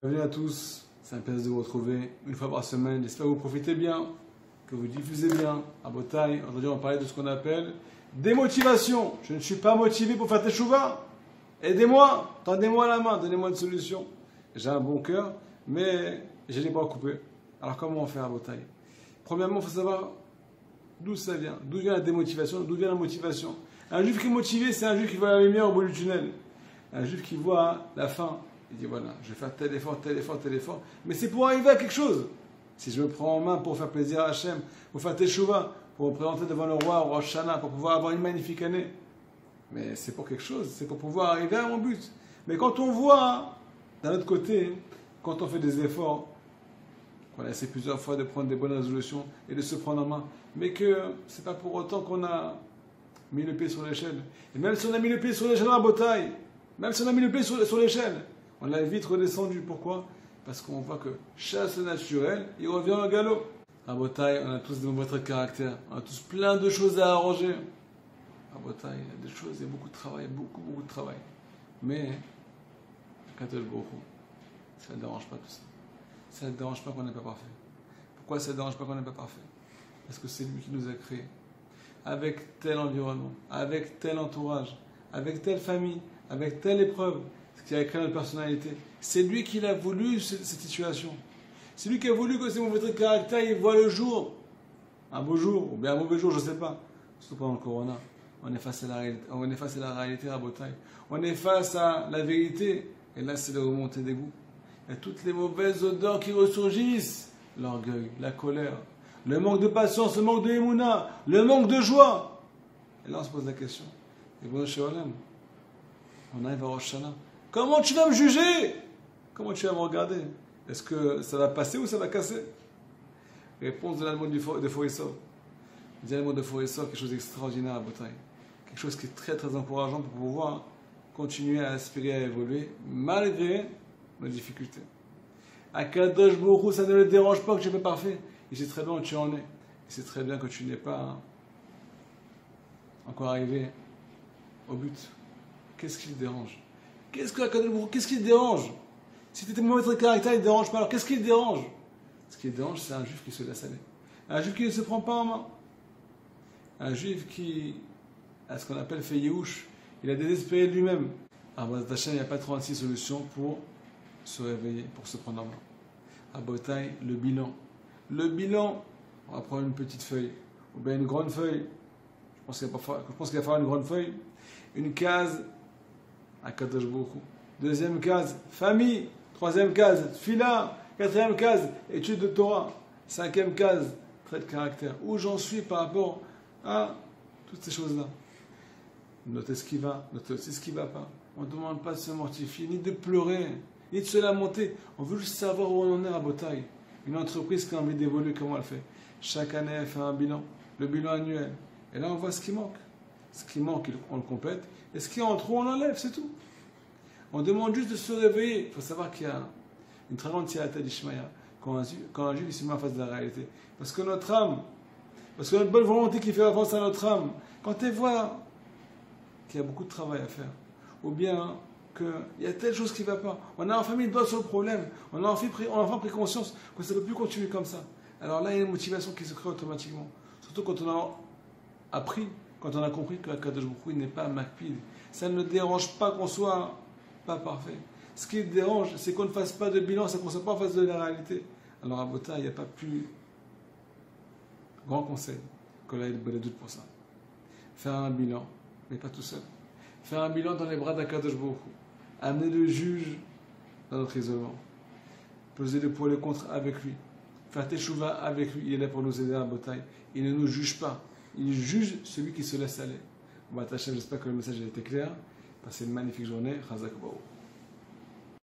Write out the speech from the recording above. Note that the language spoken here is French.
Bienvenue à tous, c'est un plaisir de vous retrouver une fois par semaine. J'espère que vous profitez bien, que vous diffusez bien à Botaï. Aujourd'hui, on va parler de ce qu'on appelle démotivation. Je ne suis pas motivé pour faire teshuva. Aidez-moi, tendez-moi la main, donnez-moi une solution. J'ai un bon cœur, mais j'ai les bras coupés. Alors comment on fait à Botaï? Premièrement, il faut savoir d'où ça vient, d'où vient la démotivation, d'où vient la motivation. Un juif qui est motivé, c'est un juif qui voit la lumière au bout du tunnel. Un juif qui voit la fin. Il dit voilà, je vais faire tel effort, tel effort, tel effort. Mais c'est pour arriver à quelque chose. Si je me prends en main pour faire plaisir à Hachem, pour faire teshuva, pour me présenter devant le roi, au Rosh Hashanah, pour pouvoir avoir une magnifique année. Mais c'est pour quelque chose, c'est pour pouvoir arriver à mon but. Mais quand on voit, d'un autre côté, quand on fait des efforts, qu'on a essayé plusieurs fois de prendre des bonnes résolutions et de se prendre en main, mais que c'est pas pour autant qu'on a mis le pied sur l'échelle. Et même si on a mis le pied sur l'échelle à Botaï, même si on a mis le pied sur l'échelle, on l'a vite redescendu. Pourquoi? Parce qu'on voit que chasse naturel, il revient au galop. À Botaï, on a tous de nombreux traits de caractère. On a tous plein de choses à arranger. À Botaï, il y a des choses, il y a beaucoup de travail, beaucoup de travail. Mais, Kadosh Baruch Hu, ça ne dérange pas tout ça. Ça ne dérange pas qu'on n'est pas parfait. Pourquoi ça ne dérange pas qu'on n'est pas parfait? Parce que c'est lui qui nous a créés. Avec tel environnement, avec tel entourage, avec telle famille, avec telle épreuve, qui a créé notre personnalité. C'est lui qui a voulu cette situation. C'est lui qui a voulu que ces mauvais traits de caractère, ils voient le jour. Un beau jour, ou bien un mauvais jour, je ne sais pas. Surtout pendant le Corona. On est face à la réalité à Botaï. On est face à la vérité. Et là, c'est la remontée des goûts. Il y a toutes les mauvaises odeurs qui ressurgissent. L'orgueil, la colère, le manque de patience, le manque de émouna, le manque de joie. Et là, on se pose la question. Et bon, chez Olam, on arrive à Rosh Hashanah. Comment tu vas me juger? Comment tu vas me regarder? Est-ce que ça va passer ou ça va casser? Réponse de l'allemand de Forissov. Il l'allemand de Forissov, quelque chose d'extraordinaire à Botaï. Quelque chose qui est très très encourageant pour pouvoir continuer à aspirer à évoluer malgré nos difficultés. À Kadosh Baruch Hu, ça ne le dérange pas que tu n'es pas parfait. Il sait très bien où tu en es. Il sait très bien que tu n'es pas encore arrivé au but. Qu'est-ce qui le dérange? Qu'est-ce qui le dérange? Si tu étais mauvais trait de caractère, il ne dérange pas. Alors qu'est-ce qui le dérange? Ce qui le dérange, c'est un juif qui se laisse aller. Un juif qui ne se prend pas en main. Un juif qui a ce qu'on appelle fait Yehush. Il a désespéré de lui-même. À B'ezrat Hashem, il n'y a pas 36 solutions pour se réveiller, pour se prendre en main. À Botaï, le bilan. Le bilan, on va prendre une petite feuille, ou bien une grande feuille. Je pense qu'il va falloir une grande feuille. Une case à Kadosh Baruch Hu. Deuxième case, famille. Troisième case, fila. Quatrième case, étude de Torah. Cinquième case, trait de caractère. Où j'en suis par rapport à toutes ces choses-là. Notez ce qui va, notez aussi ce qui ne va pas. On ne demande pas de se mortifier, ni de pleurer, ni de se lamenter. On veut juste savoir où on en est à Botaï. Une entreprise qui a envie d'évoluer, comment elle fait? Chaque année, elle fait un bilan, le bilan annuel. Et là, on voit ce qui manque. Ce qui manque, on le complète. Et ce qui est en trop, on l'enlève, c'est tout. On demande juste de se réveiller. Il faut savoir qu'il y a une très grande tirata d'Ishmaïa quand un juif se met en face de la réalité. Parce que notre âme, parce que notre bonne volonté qui fait avance à notre âme, quand elle voit qu'il y a beaucoup de travail à faire, ou bien qu'il y a telle chose qui ne va pas, on a enfin mis le doigt sur le problème, on a enfin pris conscience que ça ne peut plus continuer comme ça. Alors là, il y a une motivation qui se crée automatiquement. Surtout quand on a appris, quand on a compris que Kadosh Baruch Hu n'est pas Makpid. Ça ne le dérange pas qu'on soit pas parfait. Ce qui le dérange, c'est qu'on ne fasse pas de bilan, c'est qu'on ne soit pas en face de la réalité. Alors à Botaï, il n'y a pas plus grand conseil que là, il y a doute pour ça. Faire un bilan, mais pas tout seul. Faire un bilan dans les bras d'Akadosh Baruch Hu. Amener le juge dans notre isolement. Peser le pour et le contre avec lui. Faire teshuva avec lui. Il est là pour nous aider à Botaï. Il ne nous juge pas. Il juge celui qui se laisse aller. J'espère que le message a été clair. Passez une magnifique journée. Chazak Baruch.